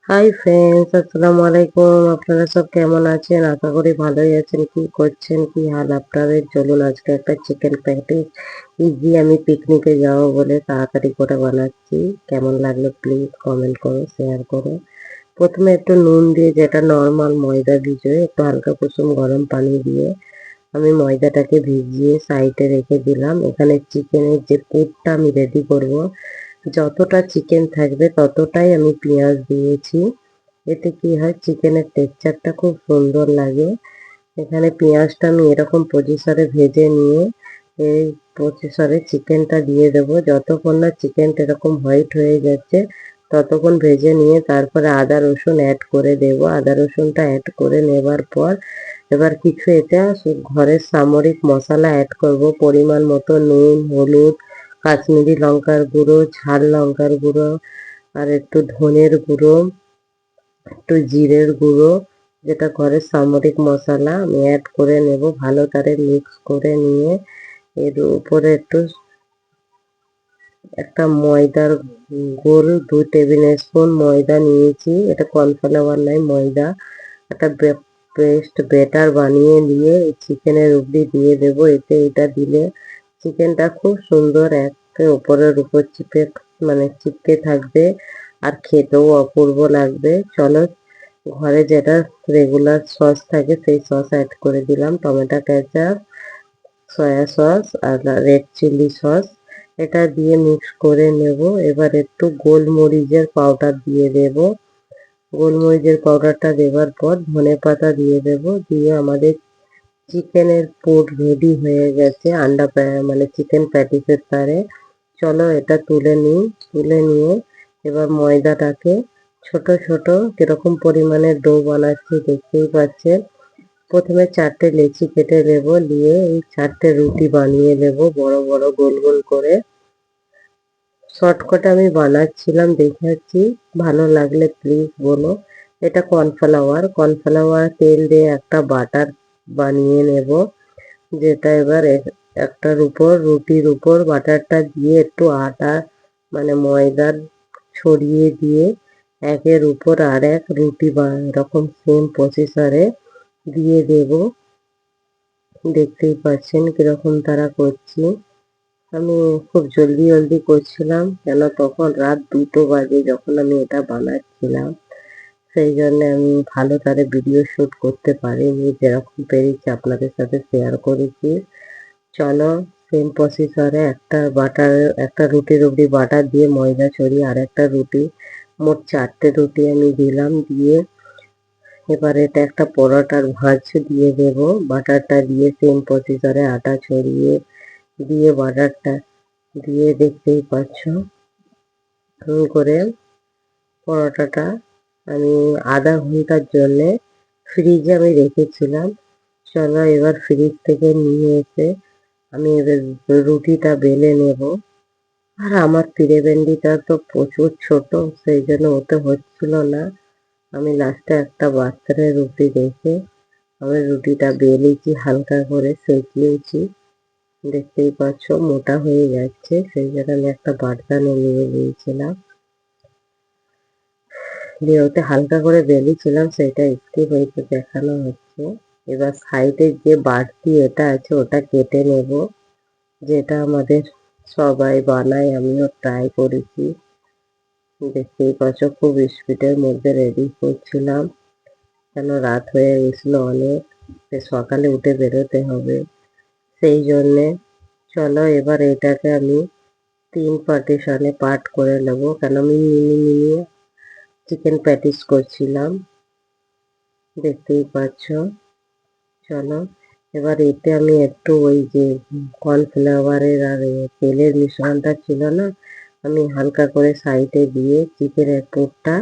Hi friends, আসসালামু আলাইকুম। আপনারা সব কেমন আছেন? আশা করি ভালোই আছেন। কি করছেন, কি হাল আপনাদের? চলুন আজকে একটা চিকেন প্যাটিস ইজি আমি পিকনিকে যাবো বলে তাড়াতাড়ি করে বানাচ্ছি। কেমন লাগলো প্লিজ কমেন্ট করো, শেয়ার করো। প্রথমে একটু নুন দিয়ে, যেটা নর্মাল ময়দা ভিজিয়ে, একটু হালকা কুসুম গরম পানি দিয়ে আমি ময়দাটাকে ভিজিয়ে সাইডে রেখে দিলাম। এখানে চিকেনের যে পুরটা আমি রেডি করব, যতটা চিকেন থাকবে ততটাই আমি পেঁয়াজ দিয়েছি। এতে কি হয়, চিকেনের টেক্সচারটা খুব সুন্দর লাগে। এখানে পেঁয়াজটা আমি এরকম পজিশনে ভেজে নিয়ে এই পজিশনে চিকেনটা দিয়ে দেবো। যতক্ষণ না চিকেনটা এরকম হোয়াইট হয়ে যাচ্ছে ততক্ষণ ভেজে নিয়ে তারপরে আদা রসুন অ্যাড করে দেব। আদা রসুনটা অ্যাড করে নেবার পর এবার কিছু এটা ঘরের সামরিক মশলা অ্যাড করব। পরিমাণ মতো নুন, হলুদ, কাশ্মীরি লঙ্কার গুঁড়ো, ঝাল লঙ্কার গুঁড়ো, আর একটু ধনের গুঁড়ো, একটু জিরের গুঁড়ো, যেটা ঘরের সামরিক মশলা আমি অ্যাড করে নেব। ভালো করে মিক্স করে নিয়ে এর উপরে একটা ময়দার গোল 2 টেবিল স্পুন ময়দা নিয়েছি। এটা কর্নফ্লাওয়ার নয়, ময়দা। একটা পেস্ট ব্যাটার বানিয়ে নিয়ে এই চিকেনের উপরে দিয়ে দেব। এটা দিলে চিকেনটা খুব সুন্দর একে উপরের উপর চিপকে থাকবে আর খেতেও অপূর্ব লাগবে। চলো, ঘরে যেটা রেগুলার সস থাকে সেই সস অ্যাড করে দিলাম, টমেটো কেচাপ, সয়া সস আর রেড চিলি সস। এটা দিয়ে মিক্স করে নেব। এবার একটু গোলমরিচের পাউডার দিয়ে দেব। গোলমরিচের পাউডারটা দেওয়ার পর ধনেপাতা দিয়ে দেব। দিয়ে আমাদের চিকেনের পুর রেডি হয়ে গেছে চিকেন প্যাটিসের তারে। চলো এটা তুলে নিই। তুলে নিয়ে এবার ময়দাটাকে ছোট ছোট কিরকম পরিমাণে ডো বানাচ্ছি দেখতেই পাচ্ছেন। প্রথমে 4টে লেচি কেটে নেব, নিয়ে এই 4টে রুটি বানিয়ে নেব বড় বড় গোল গোল করে। শর্টকাটে আমি বানাচ্ছিলাম, দেখাচ্ছি। ভালো লাগলে প্লিজ বলো। এটা কর্নফ্লাওয়ার তেল দিয়ে একটা বাটার বানিয়ে নেব, যেটা এবার একটার উপর রুটির উপর বাটারটা দিয়ে একটু আটা ময়দার ছড়িয়ে দিয়ে একের উপর আর এক রুটি এরকম সেম প্রসেসরে দিয়ে দেব। দেখতেই পাচ্ছেন কিরকম তারা করছি। আমি খুব জলদি জলদি করছিলাম, কেন তখন রাত 2টো বাজে যখন আমি এটা বানাচ্ছিলাম। সেই জন্য আমি ভালো করে ভিডিও শ্যুট করতে পারিনি, যেরকম পেরেছি আপনাদের সাথে শেয়ার করেছি। চলো, সেম প্রসেসরে একটা রুটির উপরে বাটার দিয়ে ময়দা ছড়িয়ে আর একটা রুটি, মোট 4টে রুটি আমি দিলাম। দিয়ে এবার এটা একটা পরোটার ভাঁজ দিয়ে দেব। বাটারটা দিয়ে সেম প্রসেসরে আটা ছড়িয়ে দিয়ে বাটারটা দিয়ে দেখতেই পাচ্ছ করে পরোটাটা আমি আধা ঘন্টার জন্যে ফ্রিজে আমি রেখেছিলাম। চলো এবার ফ্রিজ থেকে নিয়ে এসে আমি এবার রুটিটা বেলে নেব। আর আমার পিড়েভেন্ডিটা তো প্রচুর ছোট, সেই জন্য ওতে হচ্ছিল না। আমি লাস্টে একটা বাচ্চাদের রুটি রেখে আমি রুটিটা বেলেছি, হালকা করে সেঁকিয়েছি। দেখতেই পাচ্ছ মোটা হয়ে যাচ্ছে, সেই জন্য আমি একটা বাটখানে নিয়ে নিয়েছিলাম। দিয়ে ওতে হালকা করে বেলেছিলাম, সেটা স্কিপ হয়েছে দেখানো হচ্ছে। এবার সাইডে যে বাড়তি এটা আছে ওটা কেটে নেব, যেটা আমাদের সবাই বানায়, আমিও ট্রাই করেছি। দেখতেই পাচ্ছ খুব স্পিডের মধ্যে রেডি করছিলাম, কেন রাত হয়ে গেছিল অনেক, সকালে উঠে বেরোতে হবে সেই জন্যে। চলো এবার এটাকে আমি 3 পার্টিশনে পার্ট করে নেব, কেন আমি মিনি মিনি চিকেন প্যাটিস করছিলাম। দেখতেই পাচ্ছ। চলো এবার এতে আমি একটু ওই যে কর্নফ্লাওয়ারের আর তেলের মিশ্রণটা ছিল না, আমি হালকা করে সাইডে দিয়ে চিকেনের পুরটা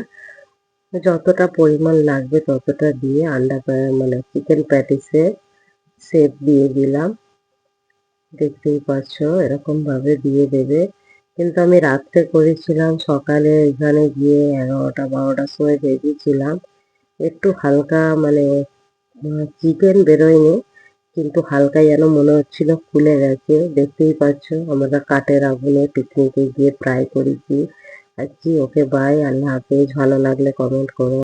যতটা পরিমাণ লাগবে ততটা দিয়ে চিকেন প্যাটিসে শেপ দিয়ে দিলাম। দেখতেই পাচ্ছ এরকম ভাবে দিয়ে দেবে। কিন্তু আমি রাত্রে করেছিলাম, সকালে এখানে গিয়ে 11টা 12টার সময় ভেজেছিলাম। একটু হালকা চিকেন বেরোয়নি, কিন্তু হালকা যেন মনে হচ্ছিল ফুলে গেছে। দেখতেই পাচ্ছ আমরা কাঠের আগুনে পিকনিকে গিয়ে ফ্রাই করেছি, আজকে ওকে বাই, আল্লাহ হাফেজ। ভালো লাগলে কমেন্ট করো।